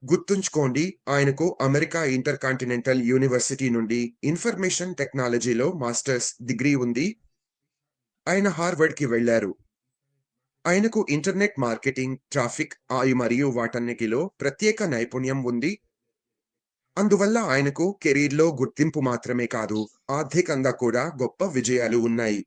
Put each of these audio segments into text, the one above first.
గుర్తుంచుకోండి, ఆయనకు America inter continental university నుండి ఇన్ఫర్మేషన్ టెక్నాలజీలో మాస్టర్స్ డిగ్రీ ఉంది. ఆయన హార్వర్డ్‌కి వెళ్లారు. ఆయనకు ఇంటర్నెట్ మార్కెటింగ్, ట్రాఫిక్ మరియు వాటన్నిటిలో ప్రత్యేక నైపుణ్యం ఉంది. అందువల్ల ఆయనకు కెరీర్‌లో గుర్తింపు మాత్రమే కాదు, ఆర్థికంగా కూడా గొప్ప విజయాలు ఉన్నాయి.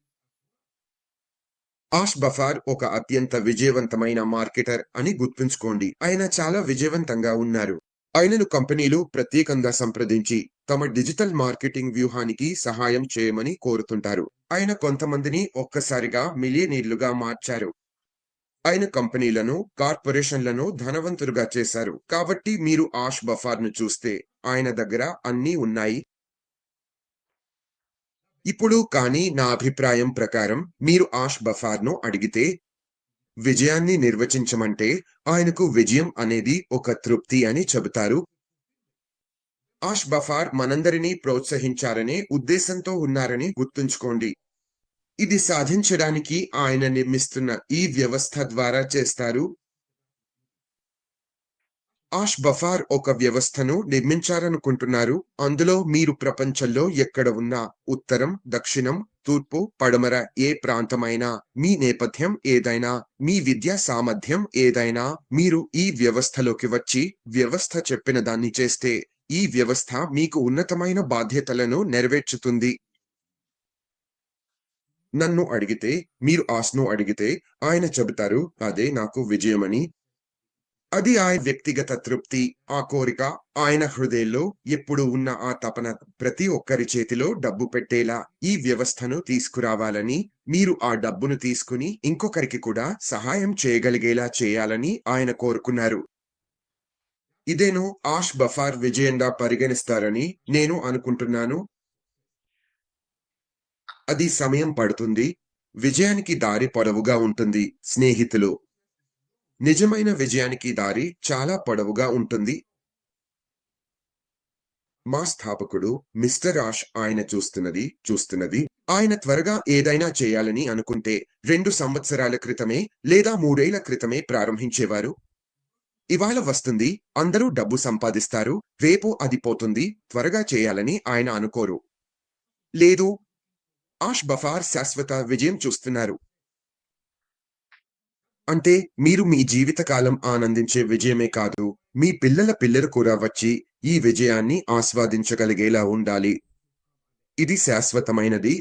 ఆష్ బఫార్ ఒక అత్యంత విజయవంతమైన మార్కెటర్ అని గుర్తుంచుకోండి. ఆయన చాలా విజయవంతంగా ఉన్నారు. ఆయనను కంపెనీలు ప్రత్యేకంగా సంప్రదించి తమ డిజిటల్ మార్కెటింగ్ వ్యూహానికి సహాయం చేయమని కోరుతుంటారు. ఆయన కొంతమందిని ఒక్కసారిగా మిలియనీర్లుగా మార్చారు. ఆయన కంపెనీలను, కార్పొరేషన్లను ధనవంతులుగా చేశారు. కాబట్టి మీరు ఆష్ బఫార్‌ను చూస్తే ఆయన దగ్గర అన్నీ ఉన్నాయి. ఇప్పుడు కానీ నా అభిప్రాయం ప్రకారం మీరు ఆష్ బఫార్‌ను అడిగితే విజయాన్ని నిర్వచించమంటే ఆయనకు విజయం అనేది ఒక తృప్తి అని చెబుతారు. ఆష్ బఫార్ మనందరినీ ప్రోత్సహించారనే ఉద్దేశంతో ఉన్నారని గుర్తుంచుకోండి. ఇది సాధించడానికి ఆయన నిర్మిస్తున్న ఈ వ్యవస్థ ద్వారా చేస్తారు. ఆష్ బఫార్ ఒక వ్యవస్థను నిర్మించాలనుకుంటున్నారు. అందులో మీరు ప్రపంచంలో ఎక్కడ ఉన్నా, ఉత్తరం, దక్షిణం, తూర్పు, పడమర ఏ ప్రాంతమైనా, మీ నేపథ్యం ఏదైనా, మీ విద్యా సామర్థ్యం ఏదైనా, మీరు ఈ వ్యవస్థలోకి వచ్చి వ్యవస్థ చెప్పిన దాన్ని చేస్తే ఈ వ్యవస్థ మీకు ఉన్నతమైన బాధ్యతలను నెరవేర్చుతుంది. నన్ను అడిగితే, మీరు ఆష్‌ను అడిగితే ఆయన చెబుతారు అదే నాకు విజయమని. అది ఆయన వ్యక్తిగత తృప్తి, ఆ కోరిక, ఆయన హృదయంలో ఎప్పుడు ఉన్న ఆ తపన ప్రతి ఒక్కరి చేతిలో డబ్బు పెట్టేలా ఈ వ్యవస్థను తీసుకురావాలని, మీరు ఆ డబ్బును తీసుకుని ఇంకొకరికి కూడా సహాయం చేయగలిగేలా చేయాలని ఆయన కోరుకున్నారు. ఇదేను ఆష్ బఫార్ విజయంగా పరిగణిస్తారని నేను అనుకుంటున్నాను. అది సమయం పడుతుంది. విజయానికి దారి పొడవుగా ఉంటుంది స్నేహితులు. నిజమైన విజయానికి దారి చాలా పొడవుగా ఉంటుంది. మా స్థాపకుడు మిస్టర్ ఆష్ ఆయన చూస్తున్నది. ఆయన త్వరగా ఏదైనా చేయాలని అనుకుంటే 2 సంవత్సరాల క్రితమే లేదా 3 ఏళ్ల క్రితమే ప్రారంభించేవారు. ఇవాళ వస్తుంది, అందరూ డబ్బు సంపాదిస్తారు, రేపు అది పోతుంది, త్వరగా చేయాలని ఆయన అనుకోరు. లేదు, ఆష్ బఫార్ శాశ్వత విజయం చూస్తున్నారు. అంటే మీరు మీ జీవితకాలం ఆనందించే విజయమే కాదు, మీ పిల్లల పిల్లలు కూడా వచ్చి ఈ విజయాన్ని ఆస్వాదించగలిగేలా ఉండాలి. ఇది శాశ్వతమైనది.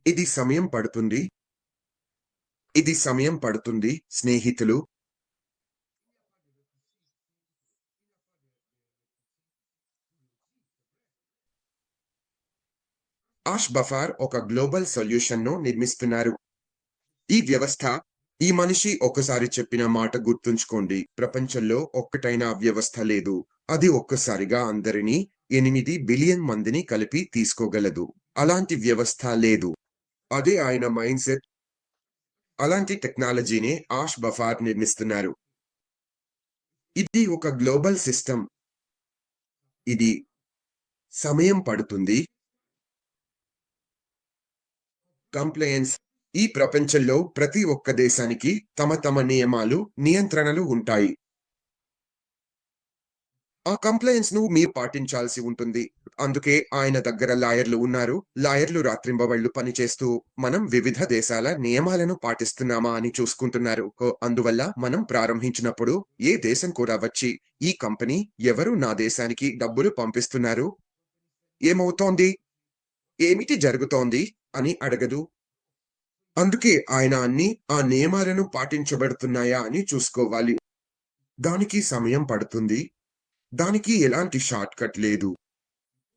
ఇది సమయం పడుతుంది. ఇది సమయం పడుతుంది స్నేహితులు. ఆష్ బఫార్ ఒక గ్లోబల్ సొల్యూషన్‌ను నిర్మిస్తున్నారు. ఈ వ్యవస్థ, ఈ మనిషి ఒకసారి చెప్పిన మాట గుర్తుంచుకోండి. ప్రపంచంలో ఒక్కటైనా వ్యవస్థ లేదు. అది ఒక్కసారిగా అందరినీ 8 బిలియన్ మందిని కలిపి తీసుకోగలదు. అలాంటి వ్యవస్థ లేదు. అదే ఆయన మైండ్‌సెట్. అలాంటి టెక్నాలజీనే ఆష్ బఫార్ నిర్మిస్తున్నారు. ఇది ఒక గ్లోబల్ సిస్టమ్. ఇది సమయం పడుతుంది. కంప్లయన్స్. ఈ ప్రపంచంలో ప్రతి ఒక్క దేశానికి తమ నియమాలు, నియంత్రణలు ఉంటాయి. ఆ కంప్లయన్స్‌ను మీరు పాటించాల్సి ఉంటుంది. అందుకే ఆయన దగ్గర లాయర్లు ఉన్నారు. లాయర్లు రాత్రింబవళ్లు పనిచేస్తూ మనం వివిధ దేశాల నియమాలను పాటిస్తున్నామా అని చూసుకుంటున్నారు. అందువల్ల మనం ప్రారంభించినప్పుడు ఏ దేశం కూడా వచ్చి ఈ కంపెనీ ఎవరు నా దేశానికి డబ్బులు పంపిస్తున్నారు? ఏమవుతోంది? ఏమిటి జరుగుతోంది? అని అడగదు. అందుకే ఆయన ఆ నియమాలను పాటించబడుతున్నాయా అని చూసుకోవాలి. దానికి సమయం పడుతుంది. దానికి ఎలాంటి షార్ట్‌కట్ లేదు.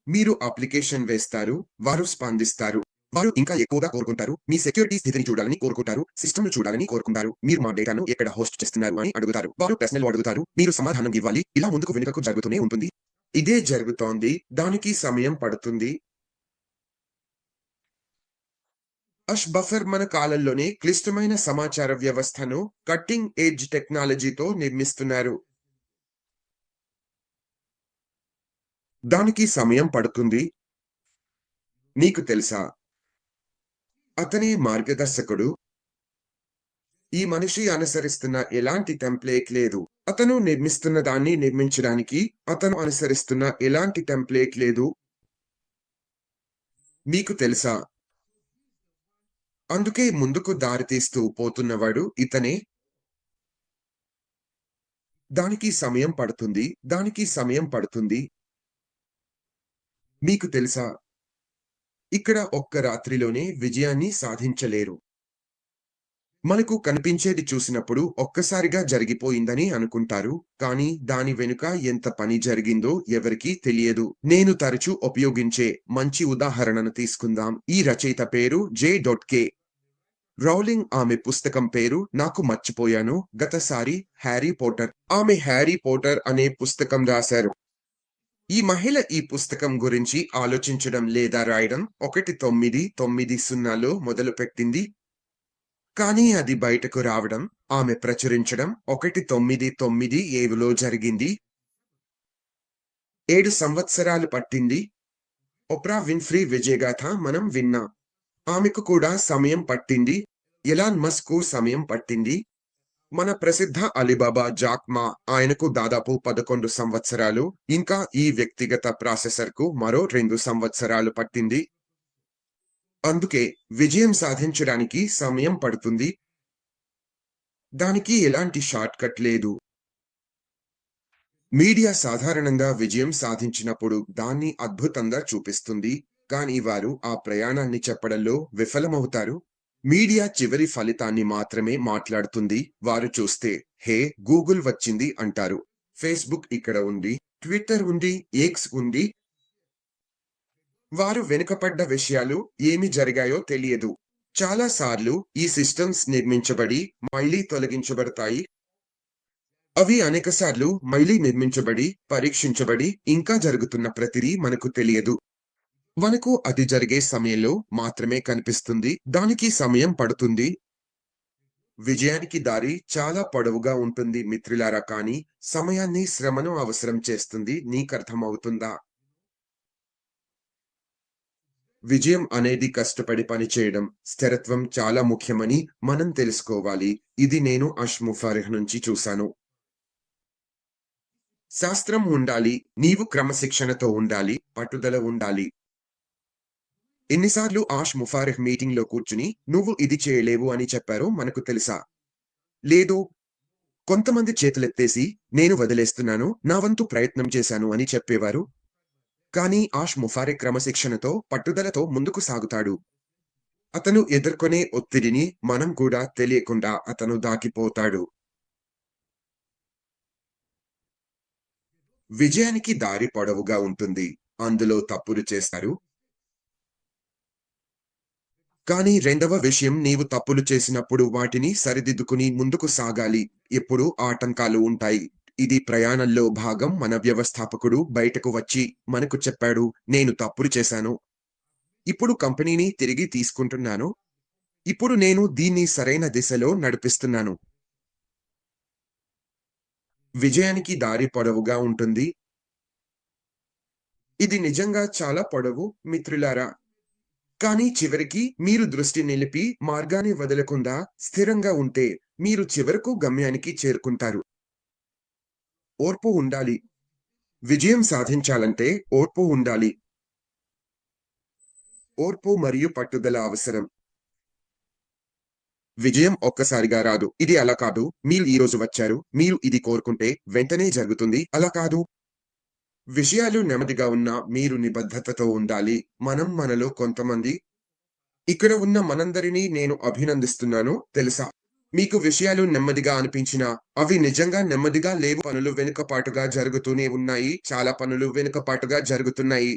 మీరు అప్లికేషన్ వేస్తారు. వారు స్పందిస్తారు. వారు ఇంకా ఎక్కువగా కోరుకుంటారు. మీ సెక్యూరిటీ స్థితిని చూడాలని కోరుకుంటారు. సిస్టమ్‌ను చూడాలని కోరుకుంటారు. మీరు మా డేటాను ఎక్కడ హోస్ట్ చేస్తున్నారు అని అడుగుతారు. వారు ప్రశ్నలు అడుగుతారు. మీరు సమాధానం ఇవ్వాలి. ఇలా ముందుకు వెనుకకు జరుగుతూనే ఉంటుంది. ఇదే జరుగుతోంది. దానికి సమయం పడుతుంది. అష్ బఫర్ మన కాలంలోనే క్లిష్టమైన సమాచార వ్యవస్థను కట్టింగ్ ఎడ్జ్ టెక్నాలజీతో నిర్మిస్తున్నారు. దానికి సమయం పడుతుంది. నీకు తెలుసా? అతనే మార్గదర్శకుడు. ఈ మనిషి అనుసరిస్తున్న ఎలాంటి టెంప్లేట్ లేదు. అతను నిర్మిస్తున్న దాన్ని నిర్మించడానికి అతను అనుసరిస్తున్న ఎలాంటి టెంప్లేట్ లేదు. మీకు తెలుసా? అందుకే ముందుకు దారితీస్తూ పోతున్నవాడు ఇతనే. దానికి సమయం పడుతుంది. దానికి సమయం పడుతుంది. మీకు తెలుసా? ఇక్కడ ఒక్క రాత్రిలోనే విజయాన్ని సాధించలేరు. మనకు కనిపించేది చూసినప్పుడు ఒక్కసారిగా జరిగిపోయిందని అనుకుంటారు. కానీ దాని వెనుక ఎంత పని జరిగిందో ఎవరికీ తెలియదు. నేను తరచూ ఉపయోగించే మంచి ఉదాహరణను తీసుకుందాం. ఈ రచయిత పేరు జే.కే. రౌలింగ్. ఆమె పుస్తకం పేరు నాకు మర్చిపోయాను. గతసారి హ్యారీ పోటర్. ఆమె హ్యారీ పోటర్ అనే పుస్తకం రాశారు. ఈ మహిళ ఈ పుస్తకం గురించి ఆలోచించడం లేదా రాయడం 1990లో మొదలుపెట్టింది. కానీ అది బయటకు రావడం, ఆమె ప్రచురించడం 1997లో జరిగింది. 7 సంవత్సరాలు పట్టింది. ఓప్రా విన్‌ఫ్రీ విజయగాథ మనం విన్నాం. ఆమెకు కూడా సమయం పట్టింది. ఎలాన్ మస్క్‌కు సమయం పట్టింది. మన ప్రసిద్ధ అలీబాబా జాక్ మా ఆయనకు దాదాపు 11 సంవత్సరాలు. ఇంకా ఈ వ్యక్తిగత ప్రాసెసర్‌కు మరో 2 సంవత్సరాలు పట్టింది. అందుకే విజయం సాధించడానికి సమయం పడుతుంది. దానికి ఎలాంటి షార్ట్‌కట్ లేదు. మీడియా సాధారణంగా విజయం సాధించినప్పుడు దాన్ని అద్భుతంగా చూపిస్తుంది. కానీ వారు ఆ ప్రయాణాన్ని చెప్పడంలో విఫలమవుతారు. మీడియా చివరి ఫలితాన్ని మాత్రమే మాట్లాడుతుంది. వారు చూస్తే, హే గూగుల్ వచ్చింది అంటారు. ఫేస్‌బుక్ ఇక్కడ ఉంది. ట్విట్టర్ ఉంది. ఎక్స్ ఉంది. వారు వెనుకపడ్డ విషయాలు ఏమి జరిగాయో తెలియదు. చాలా సార్లు ఈ సిస్టమ్స్ నిర్మించబడి, మళ్ళీ తొలగించబడతాయి. అవి అనేకసార్లు మళ్ళీ నిర్మించబడి, పరీక్షించబడి, ఇంకా జరుగుతున్న ప్రతిదీ మనకు తెలియదు. మనకు అది జరిగే సమయంలో మాత్రమే కనిపిస్తుంది. దానికి సమయం పడుతుంది. విజయానికి దారి చాలా పొడవుగా ఉంటుంది మిత్రులారా, కానీ సమయాన్ని, శ్రమను అవసరం చేస్తుంది. నీకర్థమవుతుందా? విజయం అనేది కష్టపడి పనిచేయడం, స్థిరత్వం చాలా ముఖ్యమని మనం తెలుసుకోవాలి. ఇది నేను అష్ ముఫారిహ్ నుంచి చూశాను. శాస్త్రం ఉండాలి. నీవు క్రమశిక్షణతో ఉండాలి. పట్టుదల ఉండాలి. ఎన్నిసార్లు ఆష్ ముఫారిహ్ మీటింగ్‌లో కూర్చుని, నువ్వు ఇది చేయలేవు అని చెప్పారో మనకు తెలుసా? లేదు. కొంతమంది చేతులెత్తేసి, నేను వదిలేస్తున్నాను, నా వంతు ప్రయత్నం చేశాను అని చెప్పేవారు. కానీ ఆష్ ముఫారిహ్ క్రమశిక్షణతో, పట్టుదలతో ముందుకు సాగుతాడు. అతను ఎదుర్కొనే ఒత్తిడిని మనం కూడా తెలియకుండా అతను దాటిపోతాడు. విజయానికి దారి పొడవుగా ఉంటుంది. అందులో తప్పులు చేస్తారు. కానీ రెండవ విషయం, నీవు తప్పులు చేసినప్పుడు వాటిని సరిదిద్దుకుని ముందుకు సాగాలి. ఎప్పుడూ ఆటంకాలు ఉంటాయి. ఇది ప్రయాణంలో భాగం. మన వ్యవస్థాపకుడు బయటకు వచ్చి మనకు చెప్పాడు, నేను తప్పులు చేశాను. ఇప్పుడు కంపెనీని తిరిగి తీసుకుంటున్నాను. ఇప్పుడు నేను దీన్ని సరైన దిశలో నడిపిస్తున్నాను. విజయానికి దారి పొడవుగా ఉంటుంది. ఇది నిజంగా చాలా పొడవు మిత్రులారా. కానీ చివరికి మీరు దృష్టి నిలిపి మార్గాన్ని వదలకుండా స్థిరంగా ఉంటే మీరు చివరకు గమ్యానికి చేరుకుంటారు. ఓర్పు ఉండాలి. విజయం సాధించాలంటే ఓర్పు ఉండాలి. ఓర్పు మరియు పట్టుదల అవసరం. విజయం ఒక్కసారిగా రాదు. ఇది అలా కాదు. మీరు ఈరోజు వచ్చారు. మీరు ఇది కోరుకుంటే వెంటనే జరుగుతుంది. అలా కాదు. విషయాలు నెమ్మదిగా ఉన్నా మీరు నిబద్ధతతో ఉండాలి. మనలో కొంతమంది, ఇక్కడ ఉన్న మనందరినీ నేను అభినందిస్తున్నాను తెలుసా? మీకు విషయాలు నెమ్మదిగా అనిపించినా, అవి నిజంగా నెమ్మదిగా లేవు. పనులు వెనుకపాటుగా జరుగుతూనే ఉన్నాయి. చాలా పనులు వెనుకపాటుగా జరుగుతున్నాయి.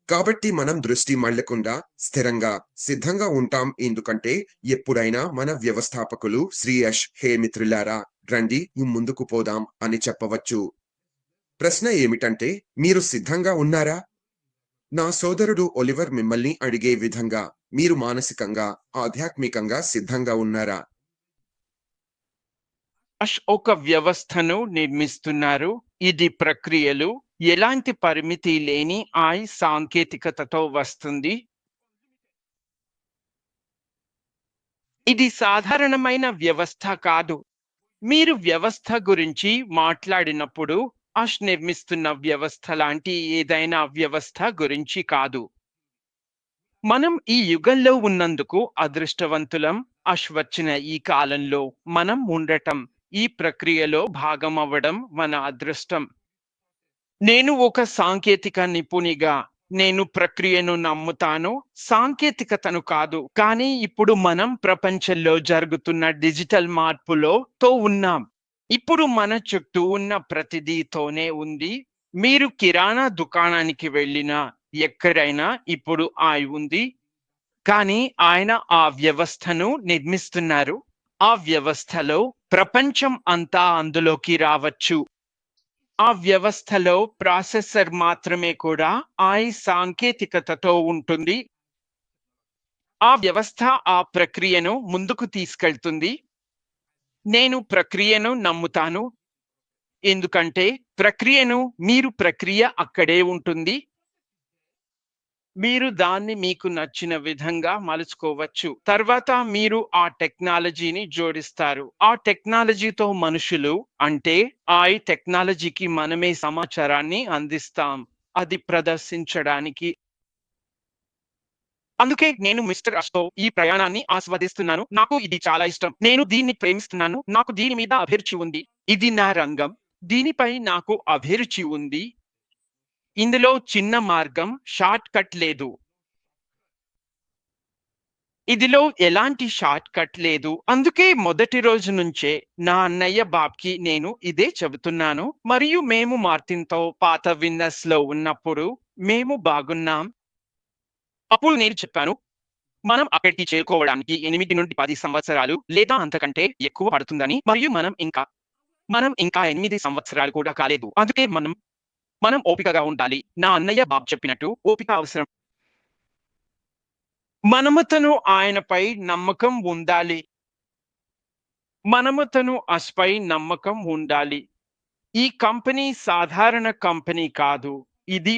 కాబట్టి మనం దృష్టి మళ్ళకుండా స్థిరంగా, సిద్ధంగా ఉంటాం. ఎందుకంటే ఎప్పుడైనా మన వ్యవస్థాపకులు శ్రీయష్, హే మిత్రులారా, రండి ముందుకు పోదాం అని చెప్పవచ్చు. ప్రశ్న ఏమిటంటే, మీరు సిద్ధంగా ఉన్నారా? నా సోదరుడు ఒలివర్ మిమ్మల్ని అడిగే విధంగా, మీరు మానసికంగా, ఆధ్యాత్మికంగా సిద్ధంగా ఉన్నారా? ఒక వ్యవస్థను నిర్మిస్తున్నారు. ఇది ప్రక్రియలు, ఎలాంటి పరిమితి లేని సాంకేతికతతో వస్తుంది. ఇది సాధారణమైన వ్యవస్థ కాదు. మీరు వ్యవస్థ గురించి మాట్లాడినప్పుడు నిర్మిస్తున్న వ్యవస్థ లాంటి ఏదైనా వ్యవస్థ గురించి కాదు. మనం ఈ యుగంలో ఉన్నందుకు అదృష్టవంతులం. వచ్చిన ఈ కాలంలో మనం ఉండటం, ఈ ప్రక్రియలో భాగమవ్వడం మన అదృష్టం. నేను ఒక సాంకేతిక నిపుణిగా నేను ప్రక్రియను నమ్ముతాను, సాంకేతికతను కాదు. కానీ ఇప్పుడు మనం ప్రపంచంలో జరుగుతున్న డిజిటల్ మార్పులో ఉన్నాం. ఇప్పుడు మన చుట్టూ ఉన్న ప్రతిదీతోనే ఉంది. మీరు కిరాణా దుకాణానికి వెళ్ళినా ఎక్కడైనా ఇప్పుడు ఉంది. కానీ ఆయన ఆ వ్యవస్థను నిర్మిస్తున్నారు. ఆ వ్యవస్థలో ప్రపంచం అంతా అందులోకి రావచ్చు. ఆ వ్యవస్థలో ప్రాసెసర్ మాత్రమే కూడా సాంకేతికతతో ఉంటుంది. ఆ వ్యవస్థ ఆ ప్రక్రియను ముందుకు తీసుకెళ్తుంది. నేను ప్రక్రియను నమ్ముతాను. ఎందుకంటే ప్రక్రియ అక్కడే ఉంటుంది. మీరు దాన్ని మీకు నచ్చిన విధంగా మలుచుకోవచ్చు. తర్వాత మీరు ఆ టెక్నాలజీని జోడిస్తారు. ఆ టెక్నాలజీతో మనుషులు అంటే టెక్నాలజీకి మనమే సమాచారాన్ని అందిస్తాం. అది ప్రదర్శించడానికి. అందుకే నేను మిస్టర్ అష్‌తో ఈ ప్రయాణాన్ని ఆస్వాదిస్తున్నాను. నాకు ఇది చాలా ఇష్టం. నేను దీన్ని ప్రేమిస్తున్నాను. నాకు దీని మీద అభిరుచి ఉంది. ఇది నా రంగం. దీనిపై నాకు అభిరుచి ఉంది. ఇందులో చిన్న మార్గం, షార్ట్ కట్ లేదు. ఇదిలో ఎలాంటి షార్ట్ కట్ లేదు. అందుకే మొదటి రోజు నుంచే నా అన్నయ్య బాబ్‌కి నేను ఇదే చెబుతున్నాను. మరియు మేము మార్టిన్‌తో పాత విన్నర్స్‌లో ఉన్నప్పుడు మేము బాగున్నాం. అప్పుడు నేను చెప్పాను, మనం అక్కడికి చేరుకోవడానికి 8-10 సంవత్సరాలు లేదా అంతకంటే ఎక్కువ పడుతుందని. మరియు మనం ఇంకా 8 సంవత్సరాలు కూడా కాలేదు. అందుకే మనం ఓపికగా ఉండాలి. నా అన్నయ్య బాబ్ చెప్పినట్టు ఓపిక అవసరం. మనమతను ఆయనపై నమ్మకం ఉండాలి. పై నమ్మకం ఉండాలి. ఈ కంపెనీ సాధారణ కంపెనీ కాదు. ఇది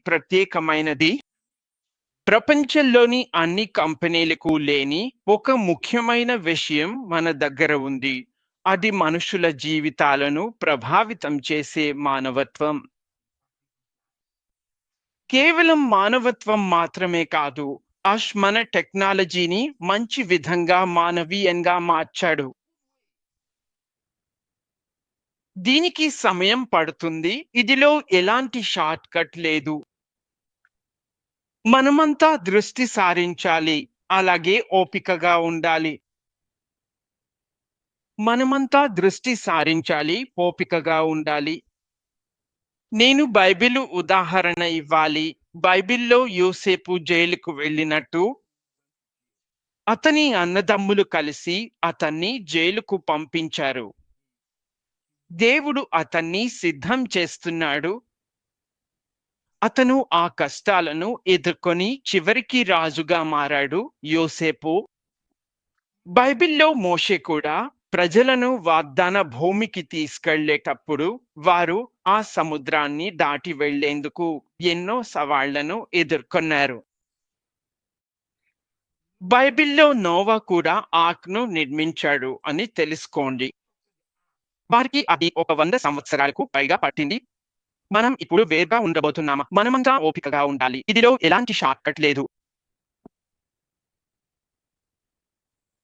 ప్రత్యేకమైనది. ప్రపంచంలోని అన్ని కంపెనీలకు లేని ఒక ముఖ్యమైన విషయం మన దగ్గర ఉంది. అది మనుషుల జీవితాలను ప్రభావితం చేసే మానవత్వం. కేవలం మానవత్వం మాత్రమే కాదు. మన టెక్నాలజీని మంచి విధంగా మానవీయంగా మార్చాడు. దీనికి సమయం పడుతుంది. ఇదిలో ఎలాంటి షార్ట్ కట్ లేదు. మనమంతా దృష్టి సారించాలి. అలాగే ఓపికగా ఉండాలి. నేను బైబిలు ఉదాహరణ ఇవ్వాలి. బైబిల్లో యోసేపు జైలుకు వెళ్ళినట్టు అతని అన్నదమ్ములు కలిసి అతన్ని జైలుకు పంపించారు. దేవుడు అతన్ని సిద్ధం చేస్తున్నాడు. అతను ఆ కష్టాలను ఎదుర్కొని చివరికి రాజుగా మారాడు యోసేపు. బైబిల్లో మోషే కూడా ప్రజలను వాగ్దాన భూమికి తీసుకెళ్లేటప్పుడు వారు ఆ సముద్రాన్ని దాటి వెళ్లేందుకు ఎన్నో సవాళ్లను ఎదుర్కొన్నారు. బైబిల్లో నోవా కూడా ఆర్క్‌ను నిర్మించాడు అని తెలుసుకోండి. వారికి అది ఒక 100 సంవత్సరాలకు పైగా పట్టింది. మనం ఇప్పుడు వేరుగా ఉండబోతున్నామా? మనమంతా ఓపికగా ఉండాలి.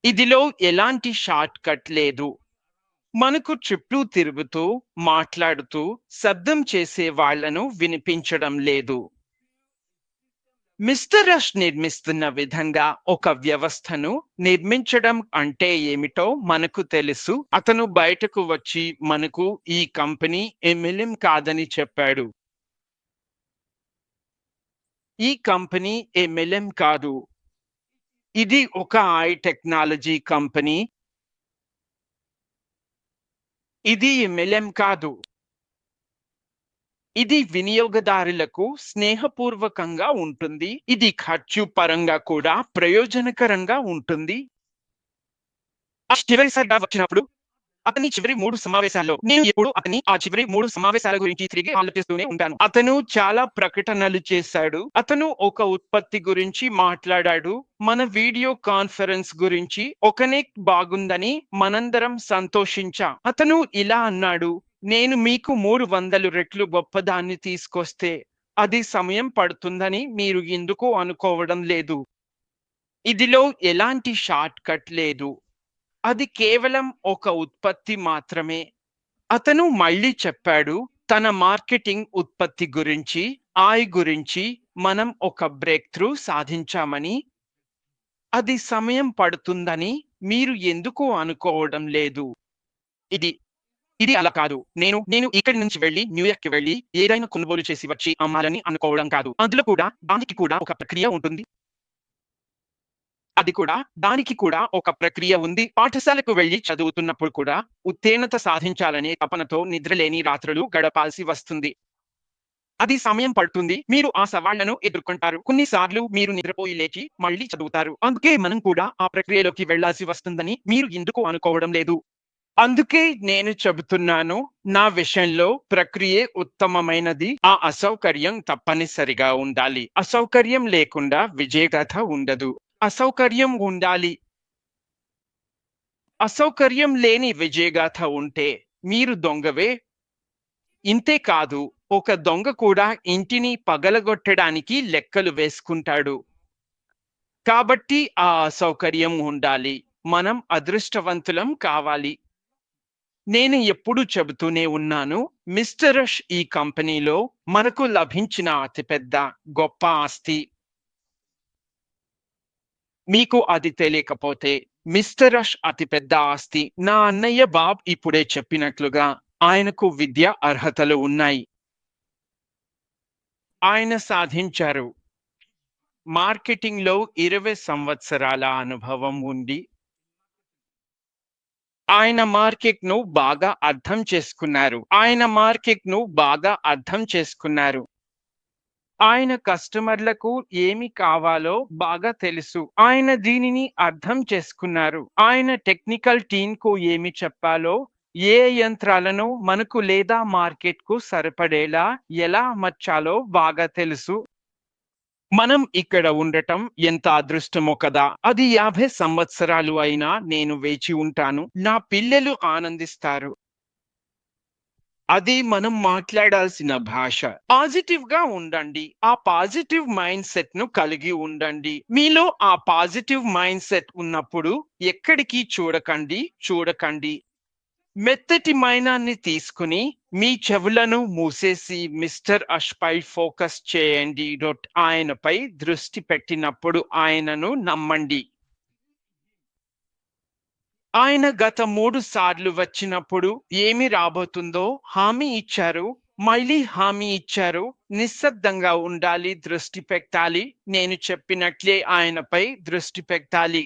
ఇదిలో ఎలాంటి షార్ట్ కట్ లేదు. మనకు చుట్టూ తిరుగుతూ, మాట్లాడుతూ, శబ్దం చేసే వాళ్ళను వినిపించడం లేదు. మిస్టర్ రష్ నిర్మిస్తున్న విధంగా ఒక వ్యవస్థను నిర్మించడం అంటే ఏమిటో మనకు తెలుసు. అతను బయటకు వచ్చి మనకు ఈ కంపెనీ MLM కాదని చెప్పాడు. ఈ కంపెనీ MLM కాదు. ఇది ఒక టెక్నాలజీ కంపెనీ. ఇది MLM కాదు. ఇది వినియోగదారులకు స్నేహపూర్వకంగా ఉంటుంది. ఇది ఖర్చు పరంగా కూడా ప్రయోజనకరంగా ఉంటుంది. చివరిసారిగా వచ్చినప్పుడు అతని చివరి 3 సమావేశాల్లో నేను ఎప్పుడు అతని ఆ చివరి 3 సమావేశాల గురించి తిరిగి ఆలోచిస్తూనే ఉంటాను. అతను చాలా ప్రకటనలు చేశాడు. అతను ఒక ఉత్పత్తి గురించి మాట్లాడాడు. మన వీడియో కాన్ఫరెన్స్ గురించి ఒకనెక్ బాగుందని మనందరం సంతోషించాం. అతను ఇలా అన్నాడు, నేను మీకు 300 రెట్లు గొప్పదాన్ని తీసుకొస్తే అది సమయం పడుతుందని మీరు ఎందుకు అనుకోవడం లేదు? ఇదిలో ఎలాంటి షార్ట్ కట్ లేదు. అది కేవలం ఒక ఉత్పత్తి మాత్రమే. అతను మళ్ళీ చెప్పాడు, తన మార్కెటింగ్ ఉత్పత్తి గురించి, గురించి మనం ఒక బ్రేక్ త్రూ సాధించామని. అది సమయం పడుతుందని మీరు ఎందుకు అనుకోవడం లేదు? ఇది ఇది అలా కాదు. నేను ఇక్కడి నుంచి వెళ్లి న్యూయార్క్‌కి వెళ్లి ఏదైనా కొనుగోలు చేసి వచ్చి అమ్మాలని అనుకోవడం కాదు. దానికి కూడా ఒక ప్రక్రియ ఉంటుంది. దానికి కూడా ఒక ప్రక్రియ ఉంది. పాఠశాలకు వెళ్లి చదువుతున్నప్పుడు కూడా ఉత్తీర్ణత సాధించాలనే తపనతో నిద్రలేని రాత్రులు గడపాల్సి వస్తుంది. అది సమయం పడుతుంది. మీరు ఆ సవాళ్లను ఎదుర్కొంటారు. కొన్నిసార్లు మీరు నిద్రపోయి లేచి మళ్ళీ చదువుతారు. అందుకే మనం కూడా ఆ ప్రక్రియలోకి వెళ్లాల్సి వస్తుందని మీరు ఎందుకు అనుకోవడం లేదు? అందుకే నేను చెబుతున్నాను, నా విషయంలో ప్రక్రియే ఉత్తమమైనది. ఆ అసౌకర్యం తప్పనిసరిగా ఉండాలి. అసౌకర్యం లేకుండా విజయగాథ ఉండదు. అసౌకర్యం ఉండాలి. అసౌకర్యం లేని విజయగాథ ఉంటే మీరు దొంగవే. ఇంతే కాదు, ఒక దొంగ కూడా ఇంటిని పగలగొట్టడానికి లెక్కలు వేసుకుంటాడు. కాబట్టి ఆ అసౌకర్యం ఉండాలి. మనం అదృష్టవంతులం కావాలి. నేను ఎప్పుడూ చెబుతూనే ఉన్నాను, మిస్టర్ రష్ ఈ కంపెనీలో మనకు లభించిన అతిపెద్ద గొప్ప ఆస్తి. మీకు అది తెలియకపోతే మిస్టర్ రష్ అతిపెద్ద ఆస్తి. నా అన్నయ్య బాబ్ ఇప్పుడే చెప్పినట్లుగా ఆయనకు విద్యా అర్హతలు ఉన్నాయి. ఆయన సాధించారు. మార్కెటింగ్‌లో 20 సంవత్సరాల అనుభవం ఉంది. ఆయన మార్కెట్‌ను బాగా అర్థం చేసుకున్నారు. ఆయన కస్టమర్లకు ఏమి కావాలో బాగా తెలుసు. ఆయన దీనిని అర్థం చేసుకున్నారు. ఆయన టెక్నికల్ టీమ్‌కు ఏమి చెప్పాలో, ఏ యంత్రాలను మనకు లేదా మార్కెట్‌కు సరిపడేలా ఎలా అమర్చాలో బాగా తెలుసు. మనం ఇక్కడ ఉండటం ఎంత అదృష్టమో కదా! అది 50 సంవత్సరాలు అయినా నేను వేచి ఉంటాను. నా పిల్లలు ఆనందిస్తారు. అది మనం మాట్లాడాల్సిన భాష. పాజిటివ్‌గా ఉండండి. ఆ పాజిటివ్ మైండ్‌సెట్‌ను కలిగి ఉండండి. మీలో ఆ పాజిటివ్ మైండ్‌సెట్ ఉన్నప్పుడు ఎక్కడికి చూడకండి. మెత్తటి మైనాన్ని తీసుకుని మీ చెవులను మూసేసి మిస్టర్ అష్‌పై ఫోకస్ చేయండి. ఆయనపై దృష్టి పెట్టినప్పుడు ఆయనను నమ్మండి. ఆయన గత 3 సార్లు వచ్చినప్పుడు ఏమి రాబోతుందో హామీ ఇచ్చారు. మళ్ళీ హామీ ఇచ్చారు. నిశ్శబ్దంగా ఉండాలి, దృష్టి పెట్టాలి. నేను చెప్పినట్లే ఆయనపై దృష్టి పెట్టాలి.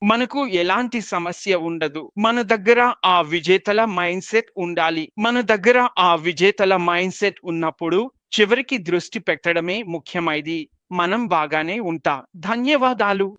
మనకు ఎలాంటి సమస్య ఉండదు. మన దగ్గర ఆ విజేతల మైండ్‌సెట్ ఉండాలి. మన దగ్గర ఆ విజేతల మైండ్‌సెట్ ఉన్నప్పుడు చివరికి దృష్టి పెట్టడమే ముఖ్యమైది. మనం బాగానే ఉంటాం. ధన్యవాదాలు.